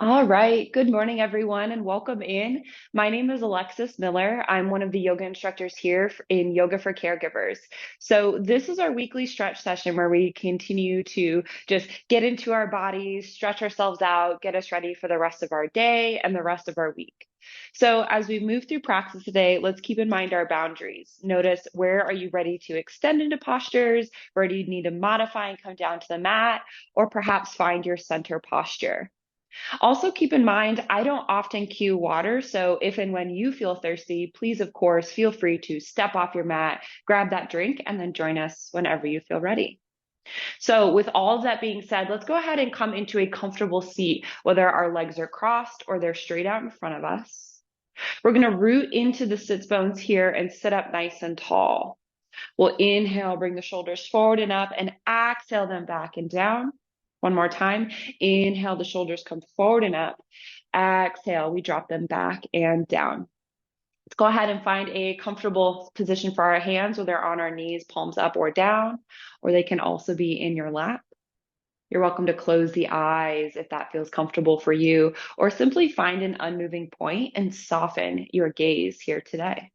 All right. Good morning, everyone, and welcome in. My name is Alexis Miller. I'm one of the yoga instructors here in Yoga for Caregivers. So, this is our weekly stretch session where we continue to just get into our bodies, stretch ourselves out, get us ready for the rest of our day and the rest of our week. So, as we move through practice today, let's keep in mind our boundaries. Notice, where are you ready to extend into postures? Where do you need to modify and come down to the mat? Or perhaps find your center posture. Also, keep in mind, I don't often cue water. So, if and when you feel thirsty, please, of course, feel free to step off your mat, grab that drink, and then join us whenever you feel ready. So, with all of that being said, let's go ahead and come into a comfortable seat, whether our legs are crossed or they're straight out in front of us. We're going to root into the sits bones here and sit up nice and tall. We'll inhale, bring the shoulders forward and up, and exhale them back and down. One more time. Inhale, the shoulders come forward and up. Exhale, we drop them back and down. Let's go ahead and find a comfortable position for our hands, whether on our knees, palms up or down, or they can also be in your lap. You're welcome to close the eyes if that feels comfortable for you, or simply find an unmoving point and soften your gaze here today.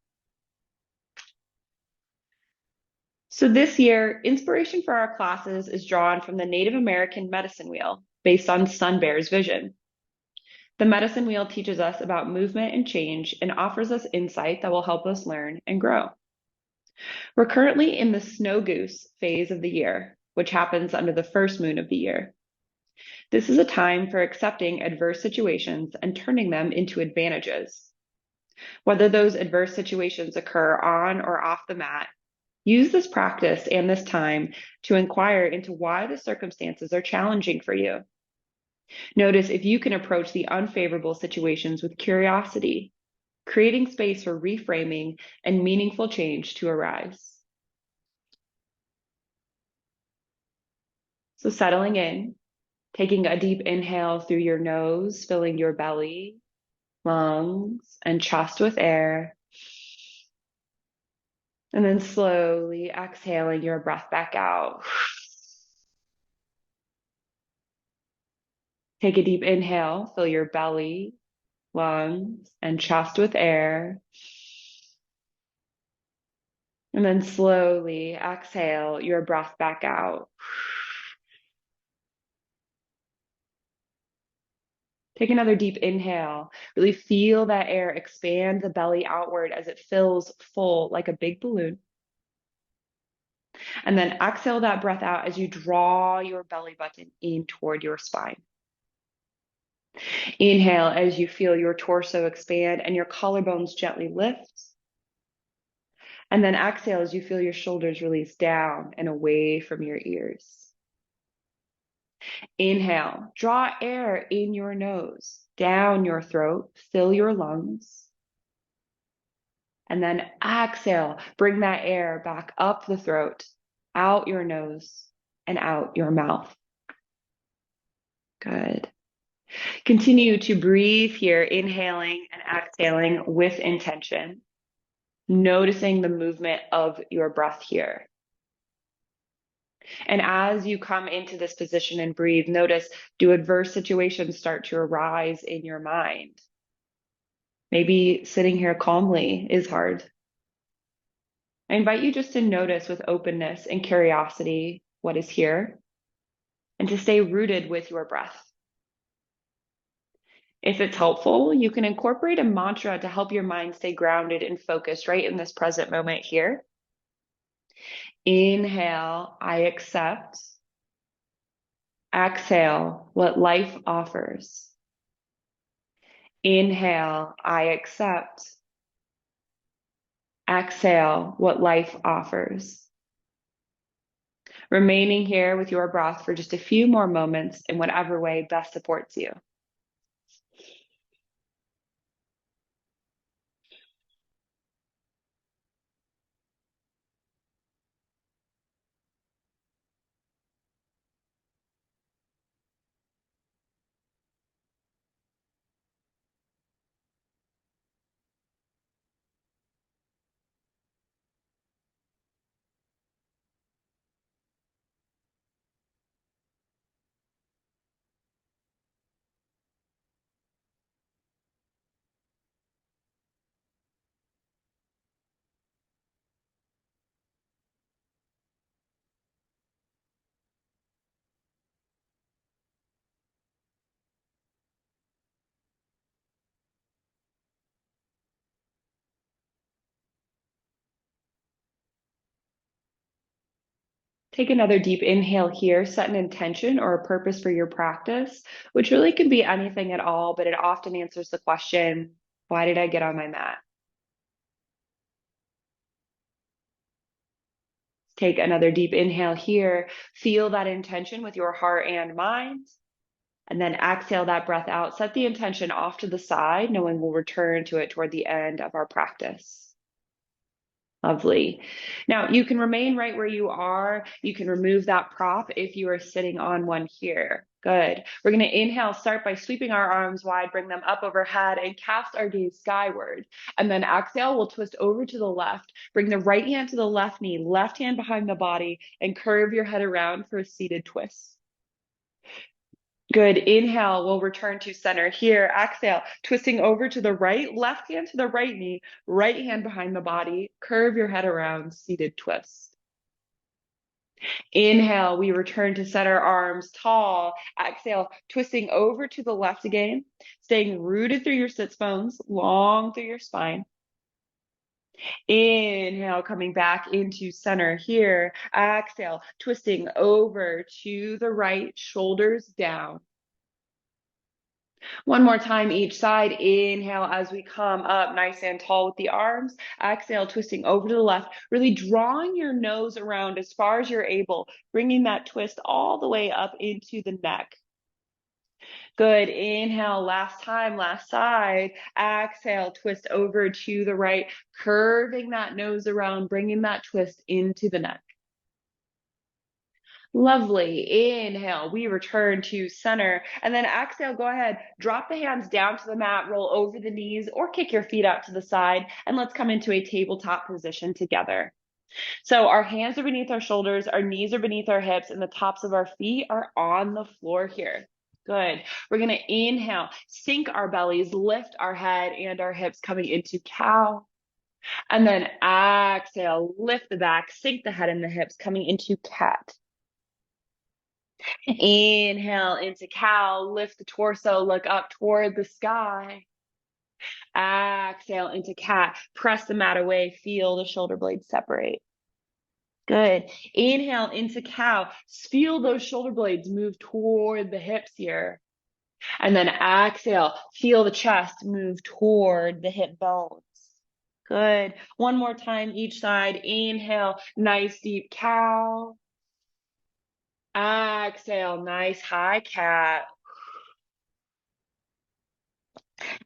So this year, inspiration for our classes is drawn from the Native American medicine wheel based on Sun Bear's vision. The medicine wheel teaches us about movement and change and offers us insight that will help us learn and grow. We're currently in the Snow Goose phase of the year, which happens under the first moon of the year. This is a time for accepting adverse situations and turning them into advantages. Whether those adverse situations occur on or off the mat, use this practice and this time to inquire into why the circumstances are challenging for you. Notice if you can approach the unfavorable situations with curiosity, creating space for reframing and meaningful change to arise. So, settling in, taking a deep inhale through your nose, filling your belly, lungs, and chest with air. And then slowly exhaling your breath back out. Take a deep inhale, fill your belly, lungs, and chest with air. And then slowly exhale your breath back out. Take another deep inhale. Really feel that air expand the belly outward as it fills full like a big balloon. And then exhale that breath out as you draw your belly button in toward your spine. Inhale as you feel your torso expand and your collarbones gently lift. And then exhale as you feel your shoulders release down and away from your ears. Inhale, draw air in your nose, down your throat, fill your lungs. And then exhale, bring that air back up the throat, out your nose, and out your mouth. Good. Continue to breathe here, inhaling and exhaling with intention, noticing the movement of your breath here. And as you come into this position and breathe, notice, do adverse situations start to arise in your mind? Maybe sitting here calmly is hard. I invite you just to notice with openness and curiosity what is here and to stay rooted with your breath. If it's helpful, you can incorporate a mantra to help your mind stay grounded and focused right in this present moment here. Inhale, I accept. Exhale, what life offers. Inhale, I accept. Exhale, what life offers. Remaining here with your breath for just a few more moments in whatever way best supports you. Take another deep inhale here. Set an intention or a purpose for your practice, which really can be anything at all, but it often answers the question, why did I get on my mat? Take another deep inhale here. Feel that intention with your heart and mind. And then exhale that breath out. Set the intention off to the side, knowing we'll return to it toward the end of our practice. Lovely. Now you can remain right where you are. You can remove that prop if you are sitting on one here. Good. We're going to inhale, start by sweeping our arms wide, bring them up overhead and cast our gaze skyward. And then exhale, we'll twist over to the left. Bring the right hand to the left knee, left hand behind the body, and curve your head around for a seated twist. Good. Inhale, we'll return to center here. Exhale, twisting over to the right, left hand to the right knee, right hand behind the body. Curve your head around, seated twist. Inhale, we return to center, arms tall. Exhale, twisting over to the left again, staying rooted through your sits bones, long through your spine. Inhale, coming back into center here. Exhale, twisting over to the right, shoulders down. One more time each side. Inhale as we come up nice and tall with the arms. Exhale, twisting over to the left, really drawing your nose around as far as you're able, bringing that twist all the way up into the neck. Good. Inhale, last time, last side. Exhale, twist over to the right, curving that nose around, bringing that twist into the neck. Lovely. Inhale, we return to center. And then exhale, go ahead, drop the hands down to the mat, roll over the knees, or kick your feet out to the side. And let's come into a tabletop position together. So our hands are beneath our shoulders, our knees are beneath our hips, and the tops of our feet are on the floor here. Good. We're going to inhale, sink our bellies, lift our head and our hips coming into cow. And then exhale, lift the back, sink the head and the hips coming into cat. Inhale into cow, lift the torso, look up toward the sky. Exhale into cat, press the mat away, feel the shoulder blades separate. Good. Inhale into cow, feel those shoulder blades move toward the hips here. And then exhale, feel the chest move toward the hip bones. Good. One more time each side. Inhale, nice deep cow. Exhale, nice high cat.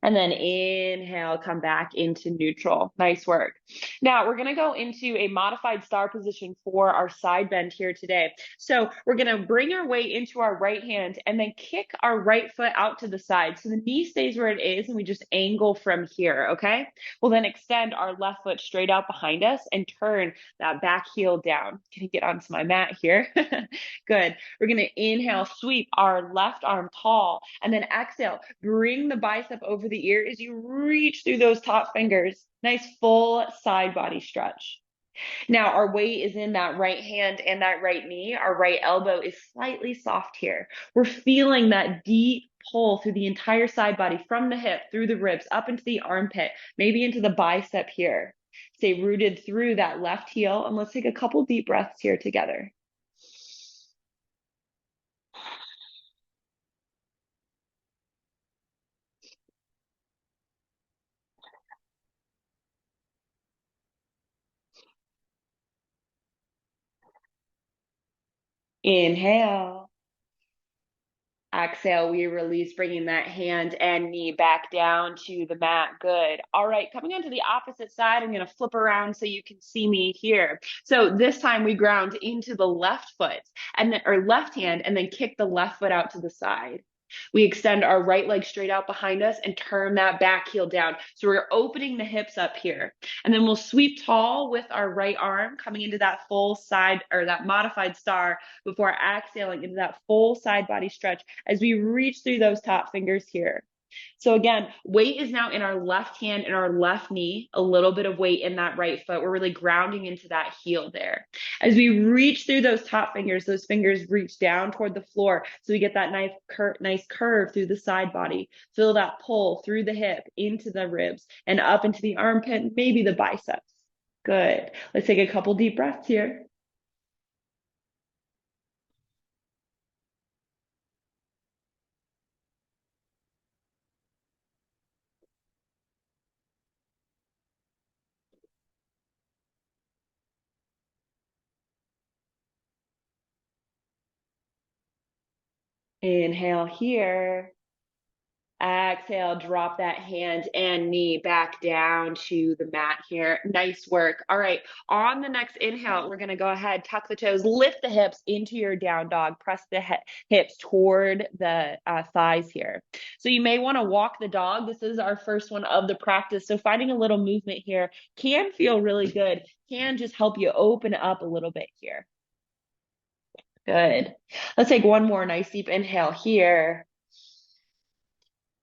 And then inhale, come back into neutral. Nice work. Now we're going to go into a modified star position for our side bend here today. So we're going to bring our weight into our right hand and then kick our right foot out to the side. So the knee stays where it is and we just angle from here, okay? We'll then extend our left foot straight out behind us and turn that back heel down. Can you get onto my mat here? Good. We're going to inhale, sweep our left arm tall, and then exhale, bring the bicep over the ear as you reach through those top fingers. Nice full side body stretch. Now our weight is in that right hand and that right knee. Our right elbow is slightly soft here. We're feeling that deep pull through the entire side body from the hip, through the ribs, up into the armpit, maybe into the bicep here. Stay rooted through that left heel, and let's take a couple deep breaths here together. Inhale. Exhale, we release, bringing that hand and knee back down to the mat. Good. All right, coming onto the opposite side, I'm going to flip around so you can see me here. So this time we ground into the left foot and then, or left hand, and then kick the left foot out to the side. We extend our right leg straight out behind us and turn that back heel down. So we're opening the hips up here. And then we'll sweep tall with our right arm, coming into that full side or that modified star before exhaling into that full side body stretch as we reach through those top fingers here. So again, weight is now in our left hand and our left knee, a little bit of weight in that right foot. We're really grounding into that heel there. As we reach through those top fingers, those fingers reach down toward the floor. So we get that nice curve through the side body. Feel that pull through the hip, into the ribs, and up into the armpit, maybe the biceps. Good. Let's take a couple deep breaths here. Inhale here. Exhale, drop that hand and knee back down to the mat here. Nice work. All right, on the next inhale, we're gonna go ahead, tuck the toes, lift the hips into your down dog, press the hips toward the thighs here. So you may wanna walk the dog. This is our first one of the practice. So finding a little movement here can feel really good, can just help you open up a little bit here. Good. Let's take one more nice deep inhale here.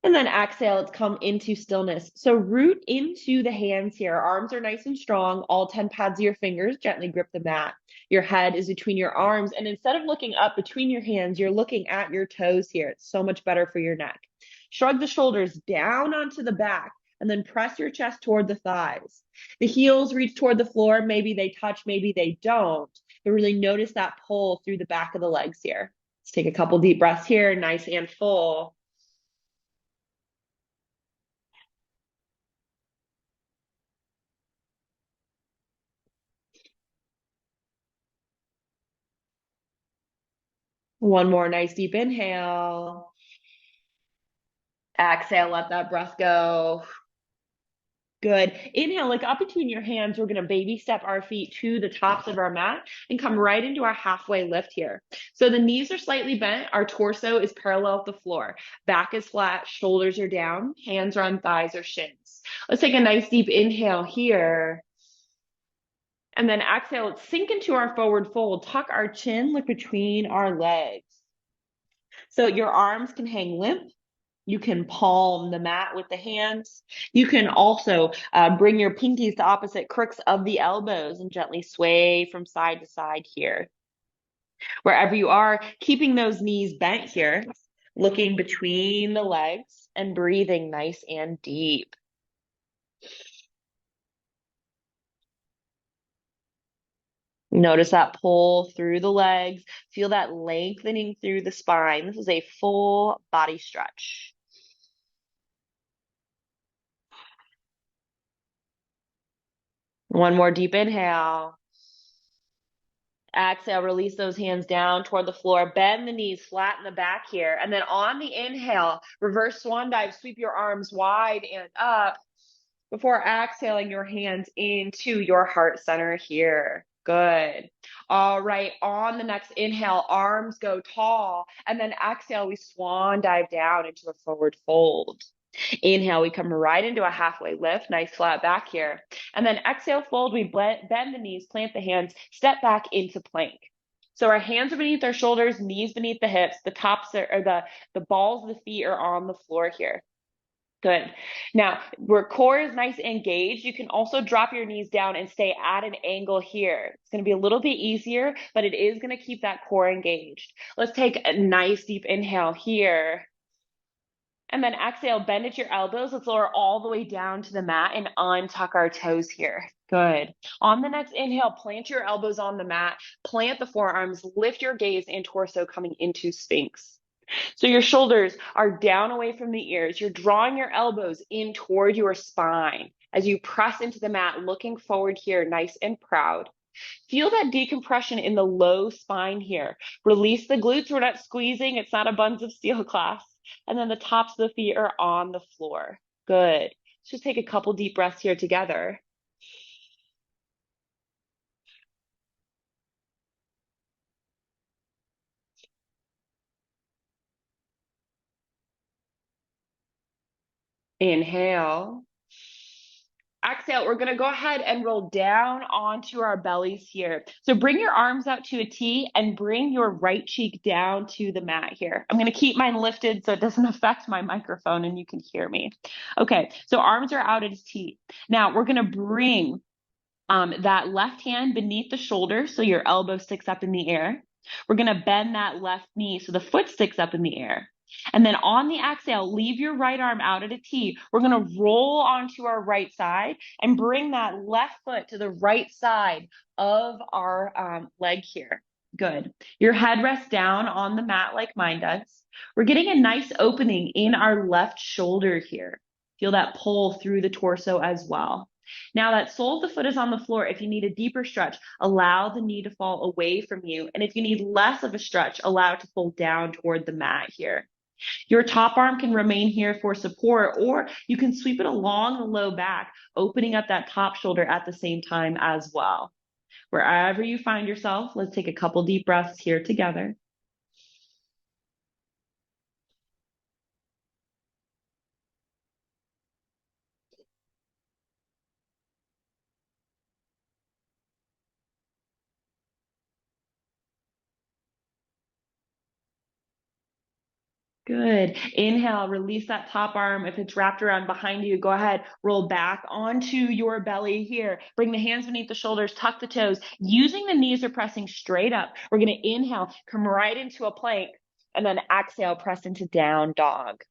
And then exhale, let's come into stillness. So root into the hands here. Arms are nice and strong. All 10 pads of your fingers gently grip the mat. Your head is between your arms. And instead of looking up between your hands, you're looking at your toes here. It's so much better for your neck. Shrug the shoulders down onto the back and then press your chest toward the thighs. The heels reach toward the floor. Maybe they touch, maybe they don't. But really notice that pull through the back of the legs here. Let's take a couple deep breaths here. Nice and full. One more nice deep inhale. Exhale, let that breath go. Good. Inhale, like up between your hands, we're going to baby step our feet to the tops of our mat and come right into our halfway lift here. So the knees are slightly bent. Our torso is parallel with the floor. Back is flat, shoulders are down, hands are on thighs or shins. Let's take a nice deep inhale here. And then exhale, let's sink into our forward fold. Tuck our chin, look between our legs. So your arms can hang limp. You can palm the mat with the hands. You can also bring your pinkies to opposite crooks of the elbows and gently sway from side to side here. Wherever you are, keeping those knees bent here, looking between the legs and breathing nice and deep. Notice that pull through the legs. Feel that lengthening through the spine. This is a full body stretch. One more deep inhale. Exhale, release those hands down toward the floor. Bend the knees, flatten the back here. And then on the inhale, reverse swan dive, sweep your arms wide and up before exhaling your hands into your heart center here. Good. All right, on the next inhale, arms go tall. And then exhale, we swan dive down into a forward fold. Inhale, we come right into a halfway lift, nice flat back here. And then exhale, fold, we bend the knees, plant the hands, step back into plank. So our hands are beneath our shoulders, knees beneath the hips, the tops are, or the balls of the feet are on the floor here. Good. Now, where core is nice and engaged, you can also drop your knees down and stay at an angle here. It's going to be a little bit easier, but it is going to keep that core engaged. Let's take a nice deep inhale here. And then exhale, bend at your elbows. Let's lower all the way down to the mat and untuck our toes here. Good. On the next inhale, plant your elbows on the mat, plant the forearms, lift your gaze and torso coming into Sphinx. So your shoulders are down away from the ears. You're drawing your elbows in toward your spine as you press into the mat, looking forward here, nice and proud. Feel that decompression in the low spine here. Release the glutes. We're not squeezing. It's not a buns of steel class. And then the tops of the feet are on the floor. Good. Let's just take a couple deep breaths here together. Inhale. Exhale, we're going to go ahead and roll down onto our bellies here. So bring your arms out to a T and bring your right cheek down to the mat here. I'm going to keep mine lifted so it doesn't affect my microphone and you can hear me. Okay, so arms are out at a T. Now we're going to bring that left hand beneath the shoulder so your elbow sticks up in the air. We're going to bend that left knee so the foot sticks up in the air. And then on the exhale, leave your right arm out at a T. We're going to roll onto our right side and bring that left foot to the right side of our leg here. Good. Your head rests down on the mat like mine does. We're getting a nice opening in our left shoulder here. Feel that pull through the torso as well. Now that sole of the foot is on the floor. If you need a deeper stretch, allow the knee to fall away from you. And if you need less of a stretch, allow it to fold down toward the mat here. Your top arm can remain here for support, or you can sweep it along the low back, opening up that top shoulder at the same time as well. Wherever you find yourself, let's take a couple deep breaths here together. Good. Inhale, release that top arm. If it's wrapped around behind you, go ahead, roll back onto your belly here. Bring the hands beneath the shoulders, tuck the toes. Using the knees are pressing straight up. We're going to inhale, come right into a plank, and then exhale, press into down dog.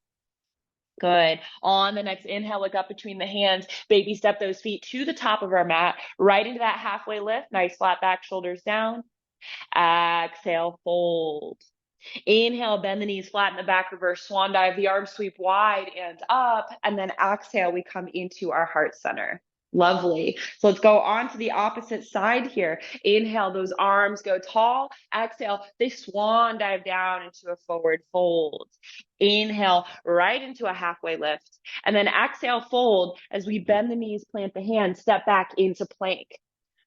Good. On the next inhale, look up between the hands. Baby step those feet to the top of our mat, right into that halfway lift. Nice flat back, shoulders down. Exhale, fold. Inhale, bend the knees, flatten the back, reverse swan dive. The arms sweep wide and up. And then exhale, we come into our heart center. Lovely. So let's go on to the opposite side here. Inhale, those arms go tall. Exhale, they swan dive down into a forward fold. Inhale, right into a halfway lift. And then exhale, fold as we bend the knees, plant the hands, step back into plank.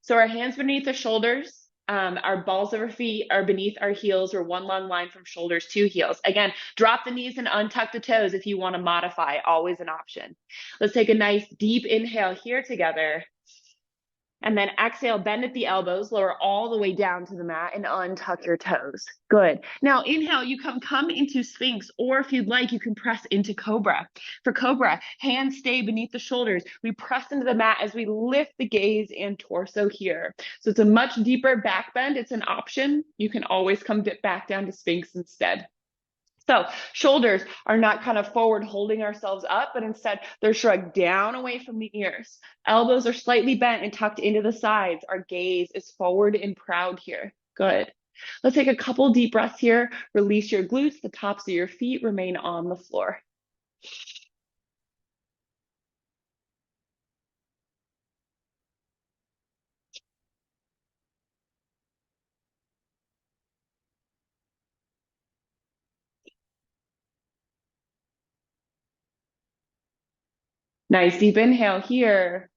So our hands beneath the shoulders, our balls of our feet are beneath our heels. We're one long line from shoulders to heels. Again, drop the knees and untuck the toes if you want to modify, always an option. Let's take a nice deep inhale here together. And then exhale, bend at the elbows, lower all the way down to the mat and untuck your toes. Good. Now inhale, you come into Sphinx, or if you'd like, you can press into Cobra. For Cobra, hands stay beneath the shoulders. We press into the mat as we lift the gaze and torso here. So it's a much deeper back bend. It's an option. You can always come back down to Sphinx instead. So shoulders are not kind of forward holding ourselves up, but instead they're shrugged down away from the ears. Elbows are slightly bent and tucked into the sides. Our gaze is forward and proud here. Good. Let's take a couple deep breaths here. Release your glutes. The tops of your feet remain on the floor. Nice deep inhale here.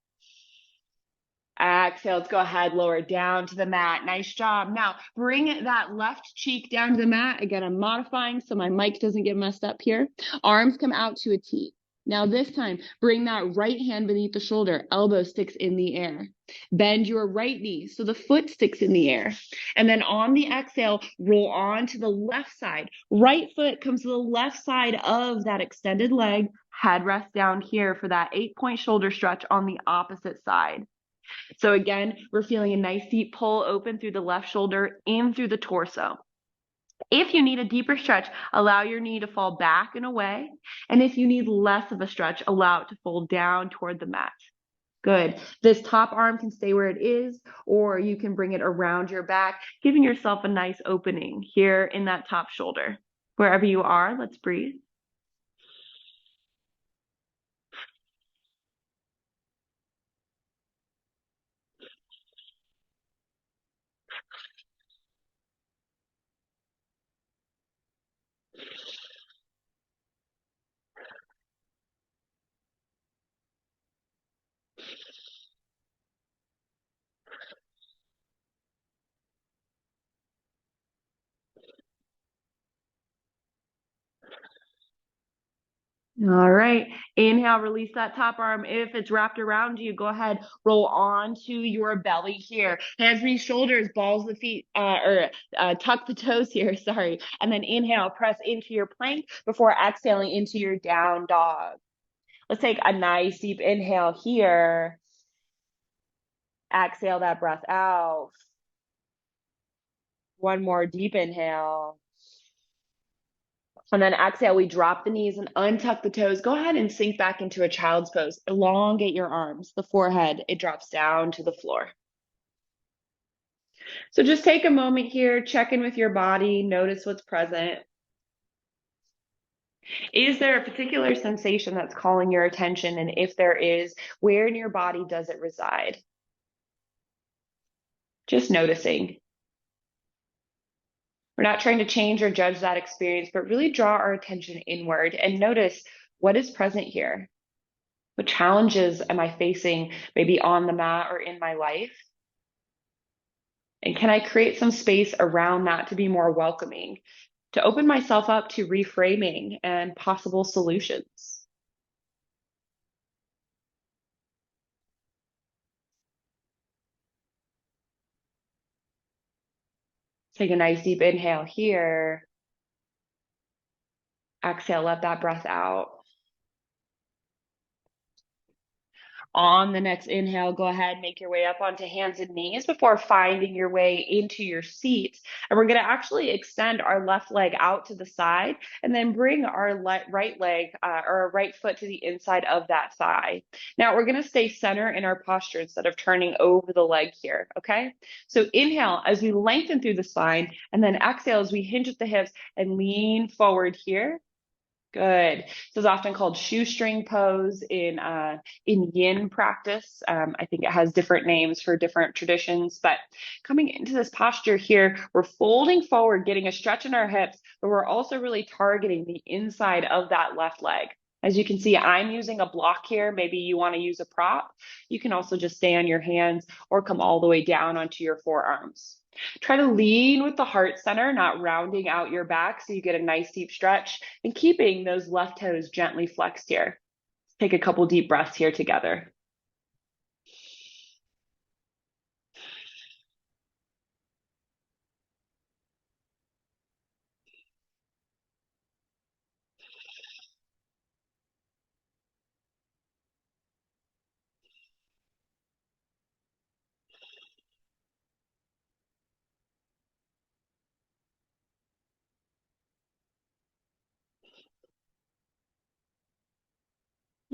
Exhale, let's go ahead, lower down to the mat. Nice job. Now, bring that left cheek down to the mat. Again, I'm modifying so my mic doesn't get messed up here. Arms come out to a T. Now this time, bring that right hand beneath the shoulder. Elbow sticks in the air. Bend your right knee so the foot sticks in the air. And then on the exhale, roll on to the left side. Right foot comes to the left side of that extended leg. Head rests down here for that 8-point shoulder stretch on the opposite side. So again, we're feeling a nice deep pull open through the left shoulder in through the torso. If you need a deeper stretch, allow your knee to fall back and away. And if you need less of a stretch, allow it to fold down toward the mat. Good. This top arm can stay where it is, or you can bring it around your back, giving yourself a nice opening here in that top shoulder. Wherever you are, let's breathe. All right. Inhale, release that top arm. If it's wrapped around you, go ahead, roll on to your belly here. Hands beneath shoulders, balls the feet, tuck the toes here, sorry. And then inhale, press into your plank before exhaling into your down dog. Let's take a nice deep inhale here. Exhale that breath out. One more deep inhale. And then exhale, we drop the knees and untuck the toes. Go ahead and sink back into a child's pose. Elongate your arms, the forehead, it drops down to the floor. So just take a moment here, check in with your body, notice what's present. Is there a particular sensation that's calling your attention? And if there is, where in your body does it reside? Just noticing. We're not trying to change or judge that experience, but really draw our attention inward and notice what is present here. What challenges am I facing, maybe on the mat or in my life? And can I create some space around that to be more welcoming, to open myself up to reframing and possible solutions? Take a nice deep inhale here. Exhale, let that breath out. On the next inhale, go ahead, make your way up onto hands and knees before finding your way into your seat. And we're going to actually extend our left leg out to the side and then bring our right leg or our right foot to the inside of that thigh. Now we're going to stay center in our posture instead of turning over the leg here. Okay. So inhale as we lengthen through the spine, and then exhale as we hinge at the hips and lean forward here. Good. This is often called shoestring pose in yin practice. I think it has different names for different traditions, but coming into this posture here, we're folding forward, getting a stretch in our hips, but we're also really targeting the inside of that left leg. As you can see, I'm using a block here. Maybe you want to use a prop. You can also just stay on your hands or come all the way down onto your forearms. Try to lean with the heart center, not rounding out your back so you get a nice deep stretch, and keeping those left toes gently flexed here. Take a couple deep breaths here together.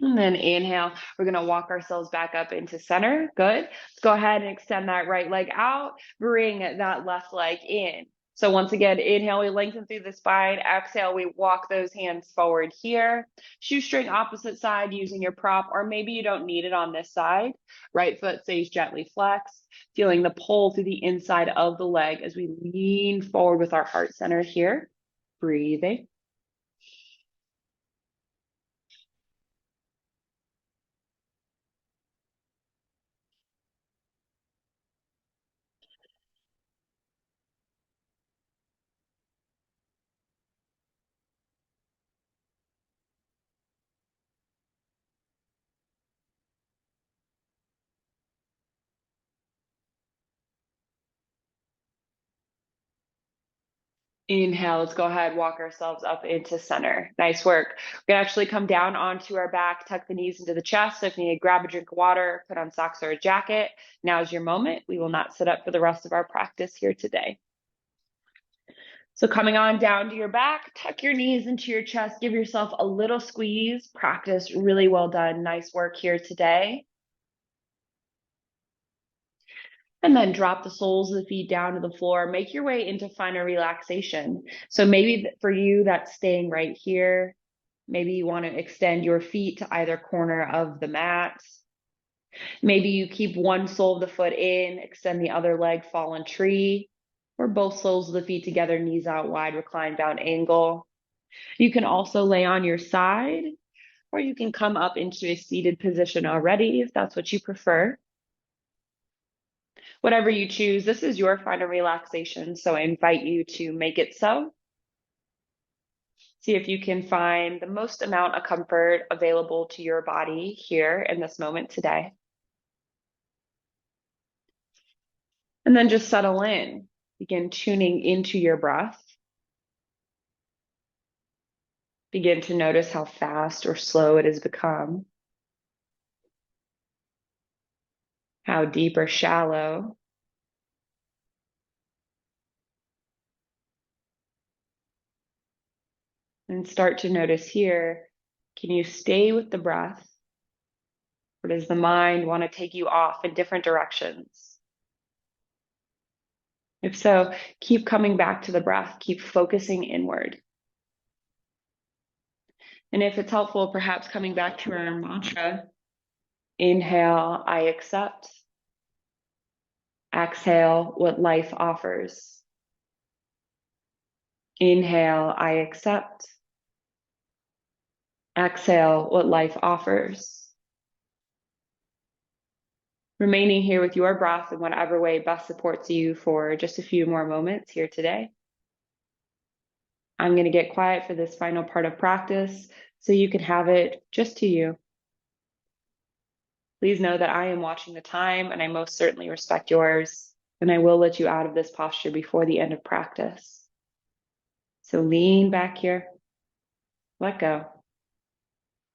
And then inhale, we're going to walk ourselves back up into center. Good. Let's go ahead and extend that right leg out. Bring that left leg in. So once again, inhale, we lengthen through the spine. Exhale, we walk those hands forward here. Shoestring opposite side using your prop, or maybe you don't need it on this side. Right foot stays gently flexed, feeling the pull through the inside of the leg as we lean forward with our heart center here. Breathing. Inhale, let's go ahead, walk ourselves up into center. Nice work. We can actually come down onto our back, tuck the knees into the chest. If you need, grab a drink of water, put on socks or a jacket. Now's your moment. We will not sit up for the rest of our practice here today. So coming on down to your back, tuck your knees into your chest, give yourself a little squeeze. Practice really well done. Nice work here today. And then drop the soles of the feet down to the floor. Make your way into final relaxation. So maybe for you, that's staying right here. Maybe you want to extend your feet to either corner of the mat. Maybe you keep one sole of the foot in, extend the other leg, fallen tree, or both soles of the feet together, knees out wide, recline down angle. You can also lay on your side, or you can come up into a seated position already if that's what you prefer. Whatever you choose, this is your final relaxation, so I invite you to make it so. See if you can find the most amount of comfort available to your body here in this moment today. And then just settle in. Begin tuning into your breath. Begin to notice how fast or slow it has become, how deep or shallow. And start to notice here, can you stay with the breath? Or does the mind want to take you off in different directions? If so, keep coming back to the breath, keep focusing inward. And if it's helpful, perhaps coming back to our mantra, inhale, I accept. Exhale, what life offers. Inhale, I accept. Exhale, what life offers. Remaining here with your breath in whatever way best supports you for just a few more moments here today. I'm going to get quiet for this final part of practice so you can have it just to you. Please know that I am watching the time and I most certainly respect yours, and I will let you out of this posture before the end of practice. So lean back here, let go.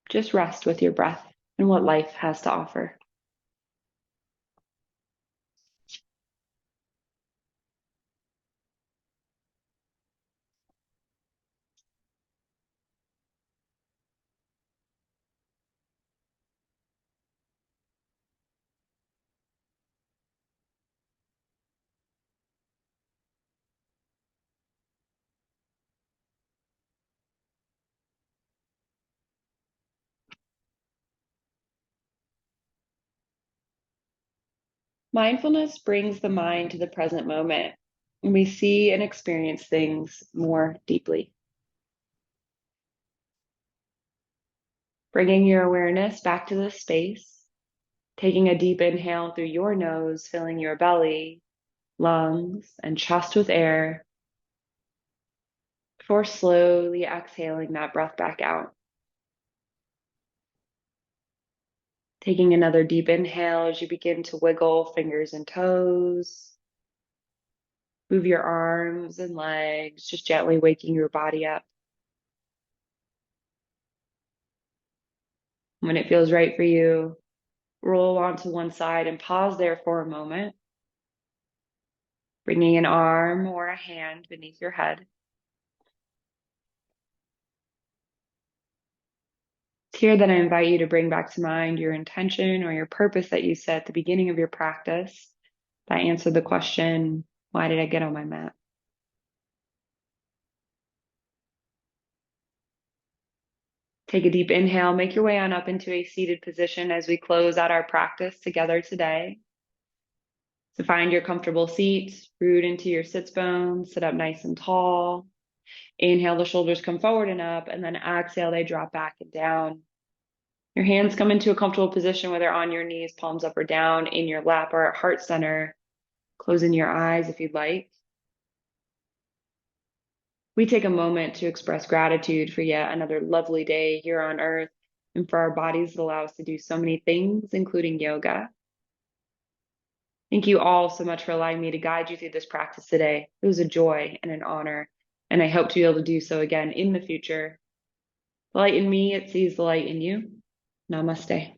Just rest with your breath and what life has to offer. Mindfulness brings the mind to the present moment, and we see and experience things more deeply. Bringing your awareness back to this space, taking a deep inhale through your nose, filling your belly, lungs, and chest with air, before slowly exhaling that breath back out. Taking another deep inhale as you begin to wiggle fingers and toes, move your arms and legs, just gently waking your body up. When it feels right for you, roll onto one side and pause there for a moment, bringing an arm or a hand beneath your head. It's here that I invite you to bring back to mind your intention or your purpose that you set at the beginning of your practice that answered the question, why did I get on my mat? Take a deep inhale, make your way on up into a seated position as we close out our practice together today. So find your comfortable seat, root into your sits bones, sit up nice and tall. Inhale, the shoulders come forward and up, and then exhale, they drop back and down. Your hands come into a comfortable position, whether on your knees, palms up or down, in your lap or at heart center. Closing your eyes if you'd like. We take a moment to express gratitude for yet another lovely day here on earth and for our bodies that allow us to do so many things, including yoga. Thank you all so much for allowing me to guide you through this practice today. It was a joy and an honor, and I hope to be able to do so again in the future. The light in me, it sees the light in you. Namaste.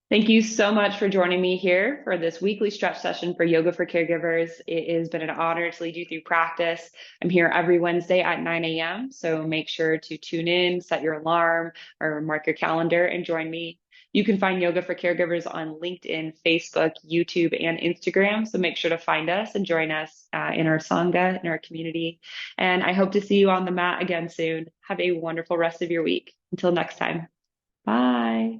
Thank you so much for joining me here for this weekly stretch session for Yoga for Caregivers. It has been an honor to lead you through practice. I'm here every Wednesday at 9 a.m., so make sure to tune in, set your alarm, or mark your calendar and join me. You can find Yoga for Caregivers on LinkedIn, Facebook, YouTube, and Instagram, so make sure to find us and join us in our Sangha, in our community. And I hope to see you on the mat again soon. Have a wonderful rest of your week. Until next time. Bye.